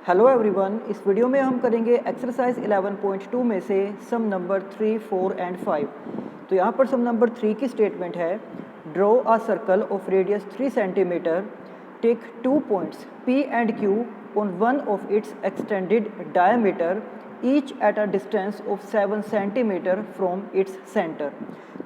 Hello everyone, इस video में हम करेंगे एक्सरसाइज 11.2 में से सम नंबर 3, 4 एंड 5। तो यहाँ पर सम नंबर 3 की स्टेटमेंट है, draw a circle of radius 3 centimetre, take 2 points P and Q on one of its extended diameter each at a distance of 7 centimetre from its centre.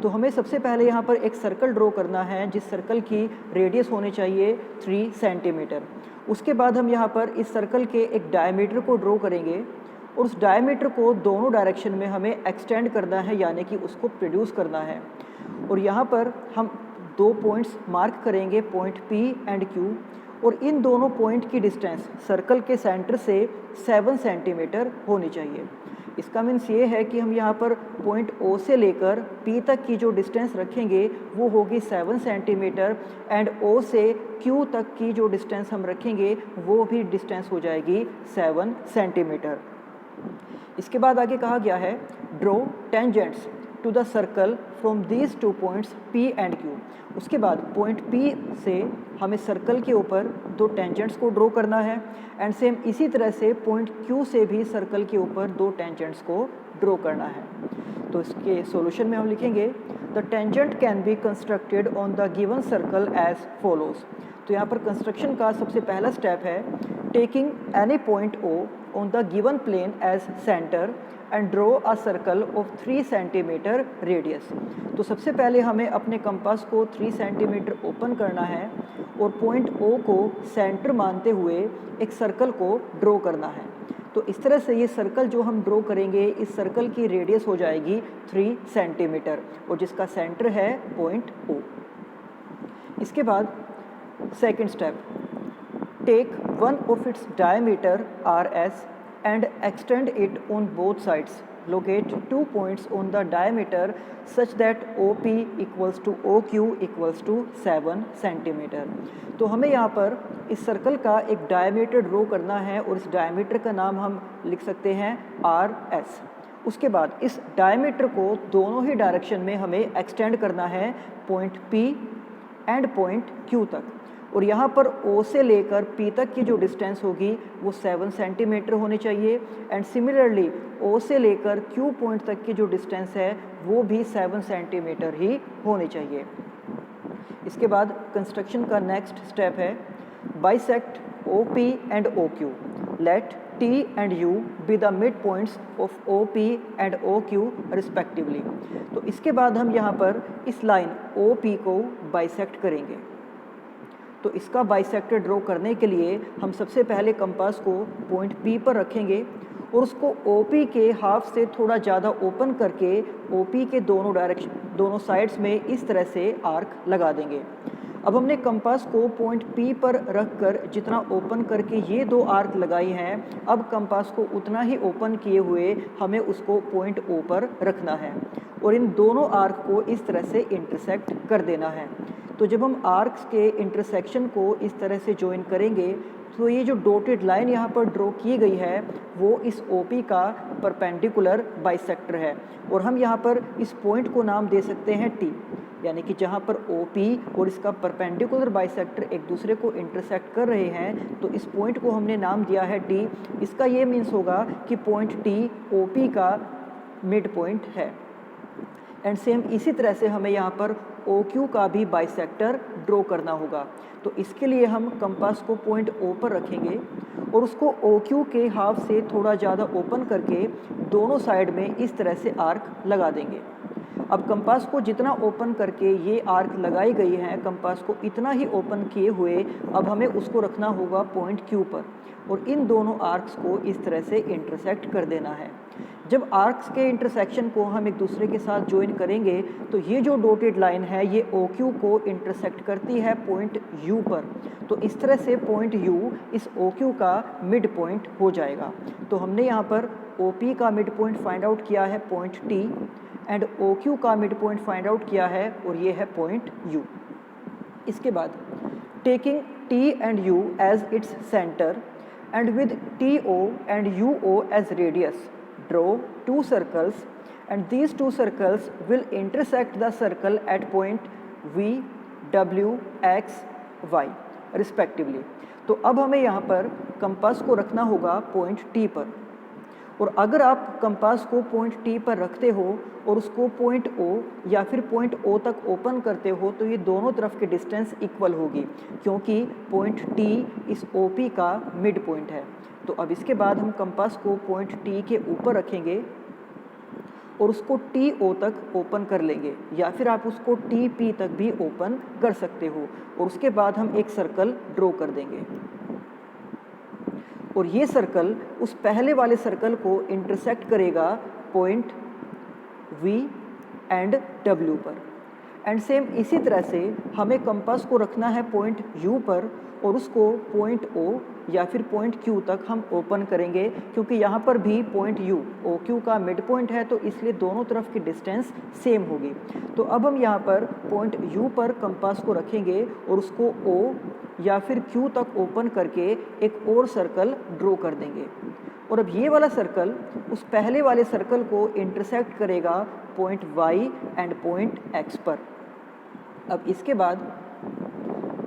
तो हमें सबसे पहले यहाँ पर एक सर्कल ड्रॉ करना है जिस सर्कल की रेडियस होनी चाहिए 3 सेंटीमीटर। उसके बाद हम यहाँ पर इस सर्कल के एक डायमीटर को ड्रॉ करेंगे और उस डायमीटर को दोनों डायरेक्शन में हमें एक्सटेंड करना है, यानी कि उसको प्रोड्यूस करना है। और यहाँ पर हम 2 पॉइंट्स मार्क करेंगे, पॉइंट P एंड Q, और इन दोनों पॉइंट की डिस्टेंस सर्कल के सेंटर से 7 सेंटीमीटर होनी चाहिए। इसका मीन्स ये है कि हम यहाँ पर पॉइंट O से लेकर P तक की जो डिस्टेंस रखेंगे वो होगी 7 सेंटीमीटर, एंड O से Q तक की जो डिस्टेंस हम रखेंगे वो भी डिस्टेंस हो जाएगी 7 सेंटीमीटर। इसके बाद आगे कहा गया है, draw tangents to the circle from these 2 points P and Q। उसके बाद पॉइंट P से हमें सर्कल के ऊपर 2 टेंजेंट्स को ड्रॉ करना है, एंड सेम इसी तरह से पॉइंट Q से भी सर्कल के ऊपर 2 टेंजेंट्स को ड्रॉ करना है। तो इसके सॉल्यूशन में हम लिखेंगे, the tangent can be constructed on the given circle as follows. तो यहाँ पर कंस्ट्रक्शन का सबसे पहला स्टेप है, taking any point O on the given plane as center and draw a circle of 3 centimetre radius. तो सबसे पहले हमें अपने कंपास को 3 सेंटीमीटर ओपन करना है और पॉइंट O को सेंटर मानते हुए एक सर्कल को ड्रॉ करना है। तो इस तरह से ये सर्कल जो हम ड्रॉ करेंगे, इस सर्कल की रेडियस हो जाएगी 3 सेंटीमीटर और जिसका सेंटर है पॉइंट O। इसके बाद second step, take one of its diameter RS and extend it on both sides. Locate 2 points on the diameter such that OP equals to OQ equals to 7 centimetre. तो हमें यहाँ पर इस circle का एक diameter draw करना है और इस डायमीटर का नाम हम लिख सकते हैं RS। उसके बाद इस डायमीटर को दोनों ही डायरेक्शन में हमें एक्सटेंड करना है point P and point Q तक, और यहाँ पर O से लेकर P तक की जो डिस्टेंस होगी वो 7 सेंटीमीटर होनी चाहिए, एंड सिमिलरली O से लेकर Q पॉइंट तक की जो डिस्टेंस है वो भी 7 सेंटीमीटर ही होनी चाहिए। इसके बाद कंस्ट्रक्शन का नेक्स्ट स्टेप है, bisect OP and OQ, let T and U be the mid points of OP and OQ respectively. तो इसके बाद हम यहाँ पर इस लाइन OP को बाइसेक्ट करेंगे। तो इसका बाइसेक्टर ड्रॉ करने के लिए हम सबसे पहले कंपास को पॉइंट P पर रखेंगे और उसको OP के हाफ से थोड़ा ज़्यादा ओपन करके OP के दोनों साइड्स में इस तरह से आर्क लगा देंगे। अब हमने कंपास को पॉइंट P पर रखकर जितना ओपन करके ये 2 आर्क लगाई हैं, अब कंपास को उतना ही ओपन किए हुए हमें उसको पॉइंट O पर रखना है और इन दोनों आर्क को इस तरह से इंटरसेक्ट कर देना है। तो जब हम आर्क्स के इंटरसेक्शन को इस तरह से ज्वाइन करेंगे तो ये जो डॉटेड लाइन यहाँ पर ड्रॉ की गई है वो इस OP का परपेंडिकुलर बाइसेक्टर है, और हम यहाँ पर इस पॉइंट को नाम दे सकते हैं T, यानी कि जहाँ पर OP और इसका परपेंडिकुलर बाइसेक्टर एक दूसरे को इंटरसेक्ट कर रहे हैं तो इस पॉइंट को हमने नाम दिया है T। इसका ये मीन्स होगा कि पॉइंट T OP का मिड पॉइंट है। एंड सेम इसी तरह से हमें यहाँ पर OQ का भी बाइसेक्टर ड्रॉ करना होगा। तो इसके लिए हम कंपास को पॉइंट O पर रखेंगे और उसको OQ के हाफ से थोड़ा ज़्यादा ओपन करके दोनों साइड में इस तरह से आर्क लगा देंगे। अब कंपास को जितना ओपन करके ये आर्क लगाई गई है, कंपास को इतना ही ओपन किए हुए अब हमें उसको रखना होगा पॉइंट Q पर, और इन दोनों आर्क्स को इस तरह से इंटरसेक्ट कर देना है। जब आर्क्स के इंटरसेक्शन को हम एक दूसरे के साथ ज्वाइन करेंगे तो ये जो डॉटेड लाइन है ये OQ को इंटरसेक्ट करती है पॉइंट U पर। तो इस तरह से पॉइंट U इस OQ का मिड पॉइंट हो जाएगा। तो हमने यहाँ पर OP का मिड पॉइंट फाइंड आउट किया है पॉइंट T, एंड OQ का मिड पॉइंट फाइंड आउट किया है और ये है पॉइंट U। इसके बाद taking T and U as its centre and with TO and UO as radius, draw 2 circles and these 2 circles will intersect the circle at point V, W, X, Y। Respectively. तो अब हमें यहाँ पर compass को रखना होगा point T पर, और अगर आप कंपास को पॉइंट टी पर रखते हो और उसको पॉइंट ओ या फिर पॉइंट ओ तक ओपन करते हो तो ये दोनों तरफ की डिस्टेंस इक्वल होगी, क्योंकि पॉइंट टी इस ओ पी का मिड पॉइंट है। तो अब इसके बाद हम कंपास को पॉइंट टी के ऊपर रखेंगे और उसको टी ओ तक ओपन कर लेंगे, या फिर आप उसको टी पी तक भी ओपन कर सकते हो। और उसके बाद हम एक सर्कल ड्रॉ कर देंगे, और ये सर्कल उस पहले वाले सर्कल को इंटरसेक्ट करेगा पॉइंट वी एंड डब्ल्यू पर। एंड सेम इसी तरह से हमें कंपास को रखना है पॉइंट यू पर, और उसको पॉइंट ओ या फिर पॉइंट क्यू तक हम ओपन करेंगे, क्योंकि यहाँ पर भी पॉइंट यू ओ क्यू का मिड पॉइंट है, तो इसलिए दोनों तरफ की डिस्टेंस सेम होगी। तो अब हम यहाँ पर पॉइंट यू पर कंपास को रखेंगे और उसको ओ या फिर क्यू तक ओपन करके एक और सर्कल ड्रॉ कर देंगे, और अब ये वाला सर्कल उस पहले वाले सर्कल को इंटरसेक्ट करेगा point Y and point X पर। अब इसके बाद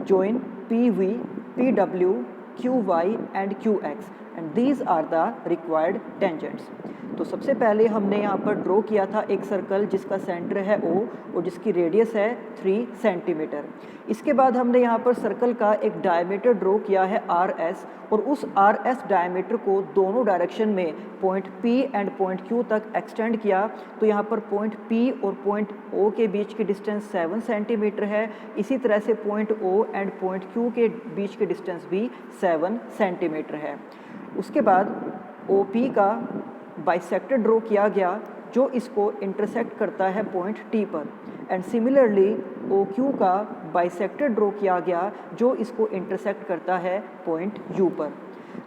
join PV, PW, QY and QX and these are the required tangents। तो सबसे पहले हमने यहाँ पर ड्रॉ किया था एक सर्कल जिसका सेंटर है O और जिसकी रेडियस है 3 सेंटीमीटर। इसके बाद हमने यहाँ पर सर्कल का एक डायमीटर ड्रॉ किया है RS, और उस RS डायमीटर को दोनों डायरेक्शन में point P and point Q तक एक्सटेंड किया। तो यहाँ पर पॉइंट P और पॉइंट O के बीच की डिस्टेंस 7 सेंटीमीटर है। इसी तरह से point O and point Q के बीच की डिस्टेंस भी 7 सेंटीमीटर है। उसके बाद OP का बाइसेक्टर ड्रॉ किया गया जो इसको इंटरसेक्ट करता है पॉइंट T पर, एंड सिमिलरली OQ का बाइसेक्टर ड्रॉ किया गया जो इसको इंटरसेक्ट करता है पॉइंट U पर।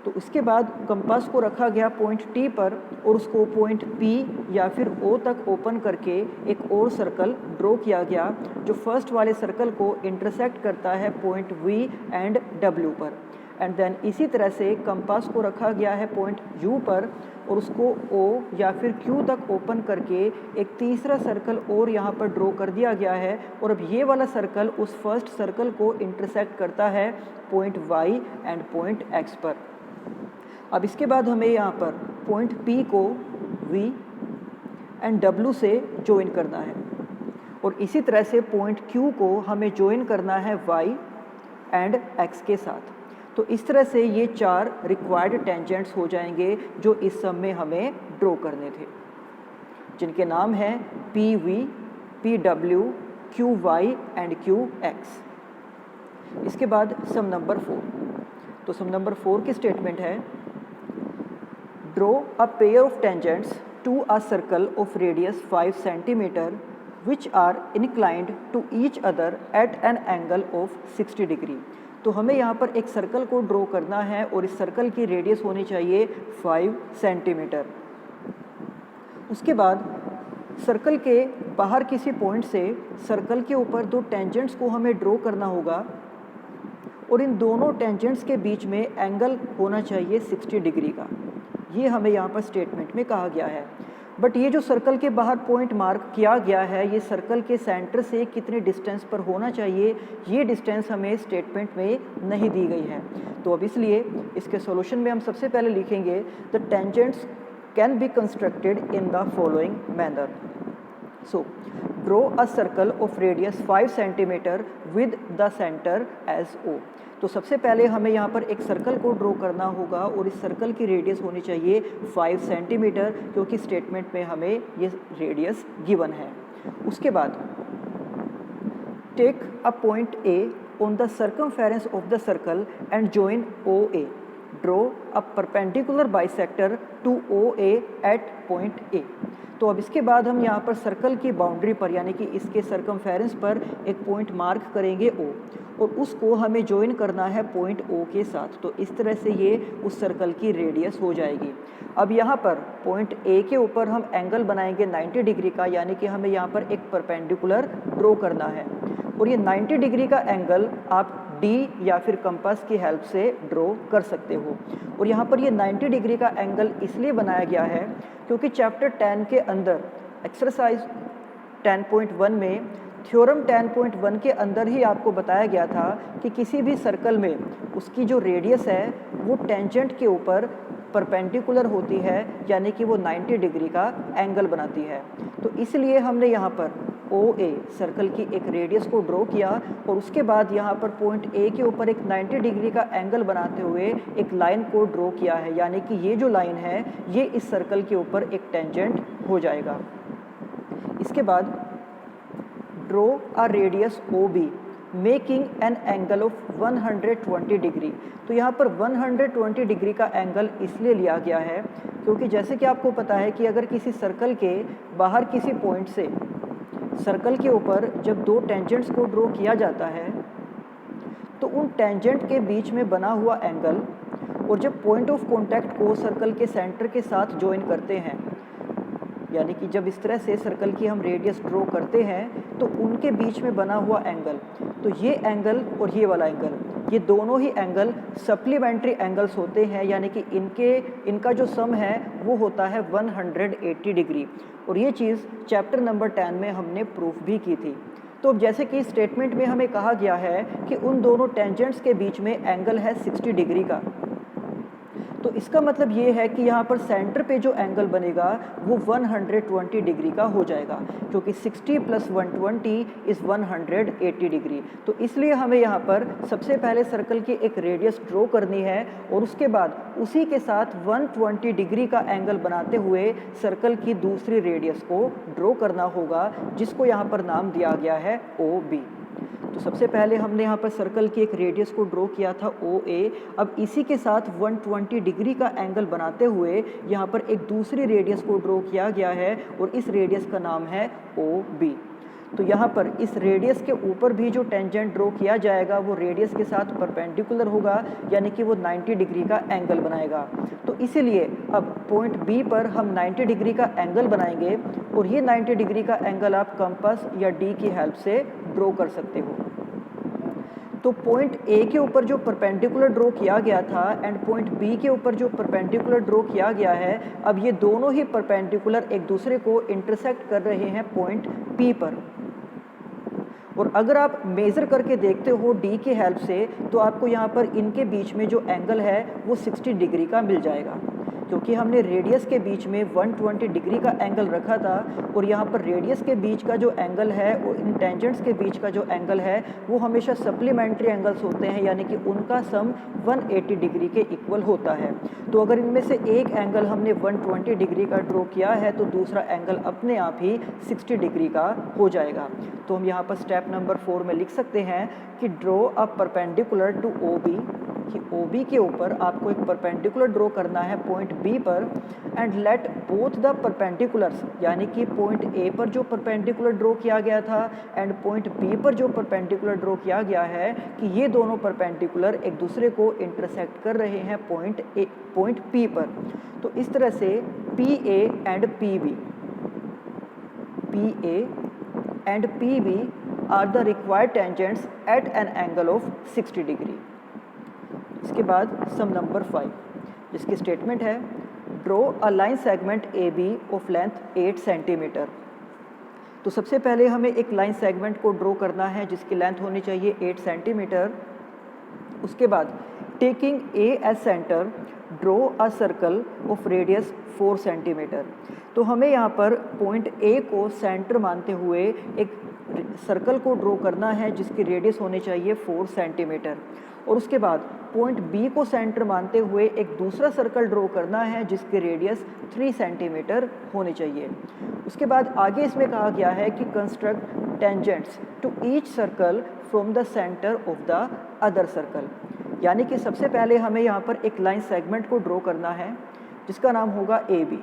तो उसके बाद कंपास को रखा गया पॉइंट T पर और उसको पॉइंट P या फिर O तक ओपन करके एक और सर्कल ड्रॉ किया गया जो फर्स्ट वाले सर्कल को इंटरसेक्ट करता है पॉइंट V एंड W पर। एंड देन इसी तरह से कंपास को रखा गया है पॉइंट U पर और उसको O या फिर Q तक ओपन करके एक तीसरा सर्कल और यहाँ पर ड्रॉ कर दिया गया है, और अब ये वाला सर्कल उस फर्स्ट सर्कल को इंटरसेक्ट करता है point Y and point X पर। अब इसके बाद हमें यहाँ पर पॉइंट P को V एंड W से ज्वाइन करना है, और इसी तरह से पॉइंट Q को हमें ज्वाइन करना है Y एंड X के साथ। तो इस तरह से ये 4 रिक्वायर्ड टेंजेंट्स हो जाएंगे जो इस सम में हमें ड्रॉ करने थे, जिनके नाम हैं PV, PW, QY and QX। इसके बाद सम नंबर 4। तो सम नंबर 4 की स्टेटमेंट है, draw a pair of tangents to a circle of radius 5 centimetre which are inclined to each other at an angle of 60 degree. तो हमें यहाँ पर एक सर्कल को ड्रॉ करना है और इस सर्कल की रेडियस होनी चाहिए 5 सेंटीमीटर। उसके बाद सर्कल के बाहर किसी पॉइंट से सर्कल के ऊपर 2 टेंजेंट्स को हमें ड्रॉ करना होगा, और इन दोनों टेंजेंट्स के बीच में एंगल होना चाहिए 60 डिग्री का। ये हमें यहाँ पर स्टेटमेंट में कहा गया है। बट ये जो सर्कल के बाहर पॉइंट मार्क किया गया है ये सर्कल के सेंटर से कितने डिस्टेंस पर होना चाहिए, ये डिस्टेंस हमें स्टेटमेंट में नहीं दी गई है। तो अब इसलिए इसके सॉल्यूशन में हम सबसे पहले लिखेंगे the tangents can be constructed in the following manner. So draw a circle of radius 5 centimetre with the centre as O। तो सबसे पहले हमें यहाँ पर एक सर्कल को ड्रॉ करना होगा और इस सर्कल की रेडियस होनी चाहिए 5 सेंटीमीटर, क्योंकि स्टेटमेंट में हमें ये रेडियस गिवन है। उसके बाद take a point A on the circumference of the circle and join OA। Draw a perpendicular bisector to OA at point A। तो अब इसके बाद हम यहाँ पर सर्कल की बाउंड्री पर यानी कि इसके सर्कमफेरेंस पर एक पॉइंट मार्क करेंगे O, और उसको हमें ज्वाइन करना है पॉइंट O के साथ। तो इस तरह से ये उस सर्कल की रेडियस हो जाएगी। अब यहाँ पर पॉइंट A के ऊपर हम एंगल बनाएंगे 90 डिग्री का, यानी कि हमें यहाँ पर एक परपेंडिकुलर ड्रॉ करना है, और ये 90 डिग्री का एंगल आप D या फिर कंपास की हेल्प से ड्रॉ कर सकते हो। और यहाँ पर ये 90 डिग्री का एंगल इसलिए बनाया गया है क्योंकि चैप्टर 10 के अंदर एक्सरसाइज 10.1 में थ्योरम 10.1 के अंदर ही आपको बताया गया था कि किसी भी सर्कल में उसकी जो रेडियस है वो टेंजेंट के ऊपर परपेंडिकुलर होती है, यानी कि वो 90 डिग्री का एंगल बनाती है। तो इसलिए हमने यहाँ पर OA सर्कल की एक रेडियस को ड्रॉ किया और उसके बाद यहाँ पर पॉइंट A के ऊपर एक 90 डिग्री का एंगल बनाते हुए एक लाइन को ड्रॉ किया है, यानी कि ये जो लाइन है ये इस सर्कल के ऊपर एक टेंजेंट हो जाएगा। इसके बाद draw a radius OB making an angle of 120 degree. तो यहाँ पर 120 डिग्री का एंगल इसलिए लिया गया है क्योंकि जैसे कि आपको पता है कि अगर किसी सर्कल के बाहर किसी पॉइंट से सर्कल के ऊपर जब दो टेंजेंट्स को ड्रॉ किया जाता है तो उन टेंजेंट के बीच में बना हुआ एंगल और जब पॉइंट ऑफ कांटेक्ट को सर्कल के सेंटर के साथ ज्वाइन करते हैं, यानी कि जब इस तरह से सर्कल की हम रेडियस ड्रॉ करते हैं तो उनके बीच में बना हुआ एंगल, तो ये एंगल और ये वाला एंगल, ये दोनों ही एंगल सप्लीमेंट्री एंगल्स होते हैं, यानी कि इनका जो सम है वो होता है 180 डिग्री। और ये चीज़ चैप्टर नंबर 10 में हमने प्रूफ भी की थी। तो जैसे कि स्टेटमेंट में हमें कहा गया है कि उन दोनों टेंजेंट्स के बीच में एंगल है 60 डिग्री का, तो इसका मतलब ये है कि यहाँ पर सेंटर पे जो एंगल बनेगा वो 120 डिग्री का हो जाएगा, क्योंकि 60 + 120 इज़ 180 डिग्री। तो इसलिए हमें यहाँ पर सबसे पहले सर्कल की एक रेडियस ड्रॉ करनी है और उसके बाद उसी के साथ 120 डिग्री का एंगल बनाते हुए सर्कल की दूसरी रेडियस को ड्रॉ करना होगा, जिसको यहाँ पर नाम दिया गया है OB। तो सबसे पहले हमने यहाँ पर सर्कल की एक रेडियस को ड्रॉ किया था OA। अब इसी के साथ 120 डिग्री का एंगल बनाते हुए यहाँ पर एक दूसरी रेडियस को ड्रॉ किया गया है और इस रेडियस का नाम है OB। तो यहाँ पर इस रेडियस के ऊपर भी जो टेंजेंट ड्रॉ किया जाएगा वो रेडियस के साथ परपेंडिकुलर होगा, यानी कि वो 90 डिग्री का एंगल बनाएगा। तो इसीलिए अब पॉइंट B पर हम 90 डिग्री का एंगल बनाएंगे और ये 90 डिग्री का एंगल आप कंपास या D की हेल्प से ड्रॉ कर सकते हो। तो पॉइंट A के ऊपर जो परपेंडिकुलर ड्रॉ किया गया था एंड पॉइंट B के ऊपर जो परपेंडिकुलर ड्रॉ किया गया है, अब ये दोनों ही परपेंडिकुलर एक दूसरे को इंटरसेक्ट कर रहे हैं पॉइंट P पर। और अगर आप मेज़र करके देखते हो D की हेल्प से तो आपको यहाँ पर इनके बीच में जो एंगल है वो 60 डिग्री का मिल जाएगा, क्योंकि हमने रेडियस के बीच में 120 डिग्री का एंगल रखा था और यहाँ पर रेडियस के बीच का जो एंगल है और इन टेंजेंट्स के बीच का जो एंगल है वो हमेशा सप्लीमेंट्री एंगल्स होते हैं, यानी कि उनका सम 180 डिग्री के इक्वल होता है। तो अगर इनमें से एक एंगल हमने 120 डिग्री का ड्रॉ किया है तो दूसरा एंगल अपने आप ही 60 डिग्री का हो जाएगा। तो हम यहाँ पर स्टेप नंबर 4 में लिख सकते हैं कि draw a perpendicular to OB, कि OB के ऊपर आपको एक परपेंडिकुलर ड्रॉ करना है पॉइंट B पर and let both the perpendiculars, यानी कि पॉइंट A पर जो परपेंडिकुलर ड्रॉ किया गया था एंड पॉइंट B पर जो परपेंडिकुलर ड्रॉ किया गया है कि ये दोनों परपेंडिकुलर एक दूसरे को इंटरसेक्ट कर रहे हैं पॉइंट P पर। तो इस तरह से PA and PB are the required tangents at an angle of 60 degree. इसके बाद सम नंबर 5, जिसकी स्टेटमेंट है draw a line segment AB of length 8 centimetre. तो सबसे पहले हमें एक लाइन सेगमेंट को ड्रॉ करना है जिसकी लेंथ होनी चाहिए 8 सेंटीमीटर। उसके बाद taking A as centre draw a circle of radius 4 centimetre. तो हमें यहाँ पर पॉइंट A को सेंटर मानते हुए एक सर्कल को ड्रॉ करना है जिसकी रेडियस होनी चाहिए 4 सेंटीमीटर। और उसके बाद पॉइंट B को सेंटर मानते हुए एक दूसरा सर्कल ड्रॉ करना है जिसकी रेडियस 3 सेंटीमीटर होनी चाहिए। उसके बाद आगे इसमें कहा गया है कि construct tangents to each circle from the centre of the other circle, यानी कि सबसे पहले हमें यहाँ पर एक लाइन सेगमेंट को ड्रॉ करना है जिसका नाम होगा AB।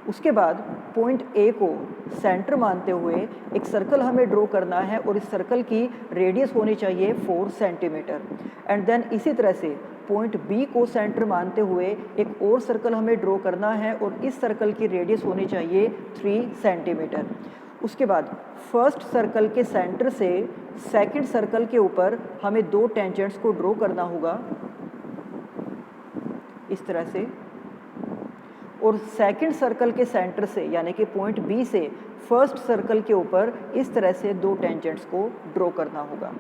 उसके बाद पॉइंट A को सेंटर मानते हुए एक सर्कल हमें ड्रॉ करना है और इस सर्कल की रेडियस होनी चाहिए 4 सेंटीमीटर। एंड देन इसी तरह से पॉइंट B को सेंटर मानते हुए एक और सर्कल हमें ड्रॉ करना है और इस सर्कल की रेडियस होनी चाहिए 3 सेंटीमीटर। उसके बाद फर्स्ट सर्कल के सेंटर से सेकंड सर्कल के ऊपर हमें 2 टेंजेंट्स को ड्रॉ करना होगा इस तरह से। और सेकंड सर्कल के सेंटर से यानी कि पॉइंट बी से फर्स्ट सर्कल के ऊपर इस तरह से दो टेंजेंट्स को ड्रॉ करना होगा।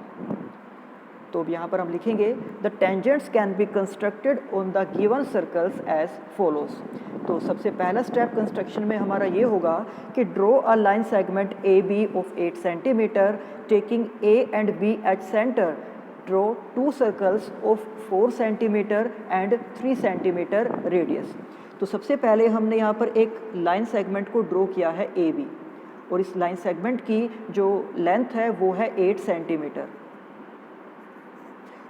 तो अब यहाँ पर हम लिखेंगे the tangents can be constructed on the given circles as follows. तो सबसे पहला स्टेप कंस्ट्रक्शन में हमारा ये होगा कि draw a line segment A B of 8 centimetre taking A and B at centre. Draw 2 circles of 4 centimetre and 3 centimetre radius. तो सबसे पहले हमने यहाँ पर एक लाइन सेगमेंट को ड्रॉ किया है ए बी, और इस लाइन सेगमेंट की जो लेंथ है वो है 8 सेंटीमीटर।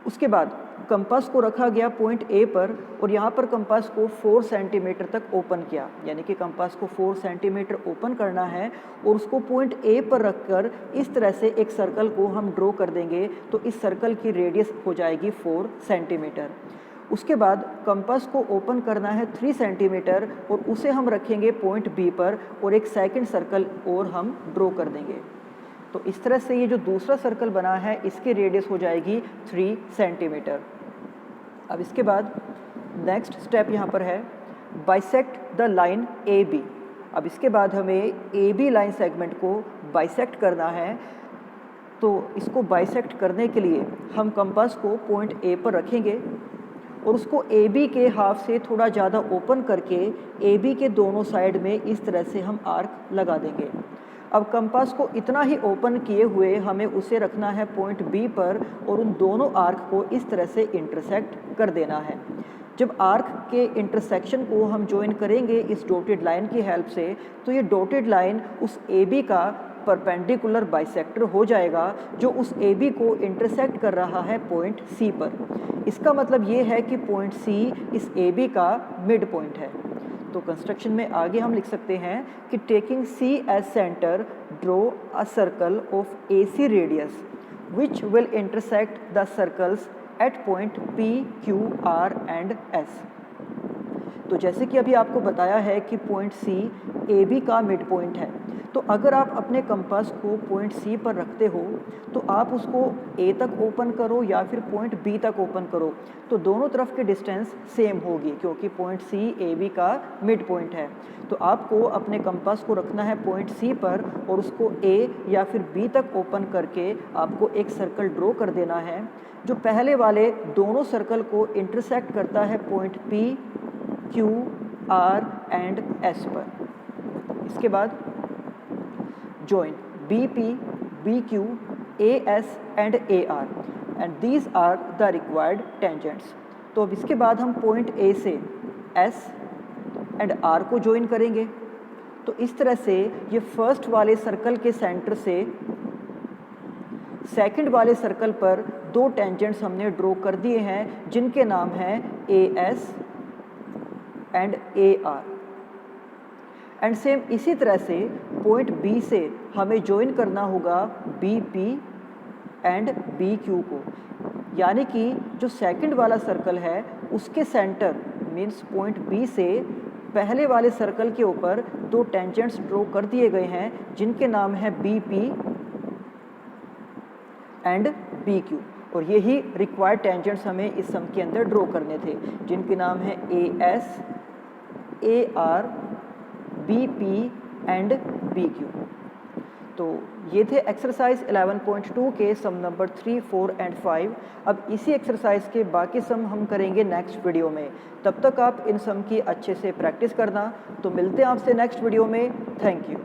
उसके बाद कंपास को रखा गया पॉइंट ए पर और यहाँ पर कंपास को 4 सेंटीमीटर तक ओपन किया, यानी कि कंपास को 4 सेंटीमीटर ओपन करना है और उसको पॉइंट ए पर रखकर इस तरह से एक सर्कल को हम ड्रॉ कर देंगे। तो इस सर्कल की रेडियस हो जाएगी 4 सेंटीमीटर। उसके बाद कंपास को ओपन करना है 3 सेंटीमीटर और उसे हम रखेंगे पॉइंट बी पर और एक सेकंड सर्कल और हम ड्रॉ कर देंगे। तो इस तरह से ये जो दूसरा सर्कल बना है इसकी रेडियस हो जाएगी 3 सेंटीमीटर। अब इसके बाद नेक्स्ट स्टेप यहाँ पर है bisect the line A B. अब इसके बाद हमें ए बी लाइन सेगमेंट को बाइसेक्ट करना है। तो इसको बाइसेक्ट करने के लिए हम कंपास को पॉइंट ए पर रखेंगे और उसको ए बी के हाफ से थोड़ा ज़्यादा ओपन करके ए बी के दोनों साइड में इस तरह से हम आर्क लगा देंगे। अब कंपास को इतना ही ओपन किए हुए हमें उसे रखना है पॉइंट बी पर और उन दोनों आर्क को इस तरह से इंटरसेक्ट कर देना है। जब आर्क के इंटरसेक्शन को हम ज्वाइन करेंगे इस डॉटेड लाइन की हेल्प से, तो ये डॉटेड लाइन उस ए बी का परपेंडिकुलर बाइसेक्टर हो जाएगा जो उस ए बी को इंटरसेक्ट कर रहा है पॉइंट सी पर। इसका मतलब ये है कि पॉइंट सी इस ए बी का मिड पॉइंट है। तो कंस्ट्रक्शन में आगे हम लिख सकते हैं कि taking C as centre draw a circle of A C radius which will intersect the circles at point P Q R and S. तो जैसे कि अभी आपको बताया है कि पॉइंट सी ए बी का मिड पॉइंट है, तो अगर आप अपने कंपास को पॉइंट सी पर रखते हो तो आप उसको ए तक ओपन करो या फिर पॉइंट बी तक ओपन करो, तो दोनों तरफ की डिस्टेंस सेम होगी क्योंकि पॉइंट सी ए बी का मिड पॉइंट है। तो आपको अपने कंपास को रखना है पॉइंट सी पर और उसको ए या फिर बी तक ओपन करके आपको एक सर्कल ड्रॉ कर देना है जो पहले वाले दोनों सर्कल को इंटरसेक्ट करता है point P Q R and S पर। इसके बाद join BP, BQ, AS and AR and these are the required tangents। तो अब इसके बाद हम पॉइंट A से S एंड R को ज्वाइन करेंगे। तो इस तरह से ये फर्स्ट वाले सर्कल के सेंटर से सेकंड वाले सर्कल पर दो टेंजेंट्स हमने ड्रॉ कर दिए हैं जिनके नाम हैं AS and AR। And same इसी तरह से पॉइंट बी से हमें ज्वाइन करना होगा B P and B Q को, यानी कि जो सेकंड वाला सर्कल है उसके सेंटर मीन्स पॉइंट बी से पहले वाले सर्कल के ऊपर दो टेंजेंट्स ड्रॉ कर दिए गए हैं जिनके नाम है B P and B Q, और यही रिक्वायर्ड टेंजेंट्स हमें इस सम के अंदर ड्रॉ करने थे जिनके नाम है A S, A R, B P and B Q. तो ये थे एक्सरसाइज 11.2 के सम नंबर 3, 4 एंड 5। अब इसी एक्सरसाइज के बाकी सम हम करेंगे नेक्स्ट वीडियो में। तब तक आप इन सम की अच्छे से प्रैक्टिस करना। तो मिलते हैं आपसे नेक्स्ट वीडियो में। Thank you.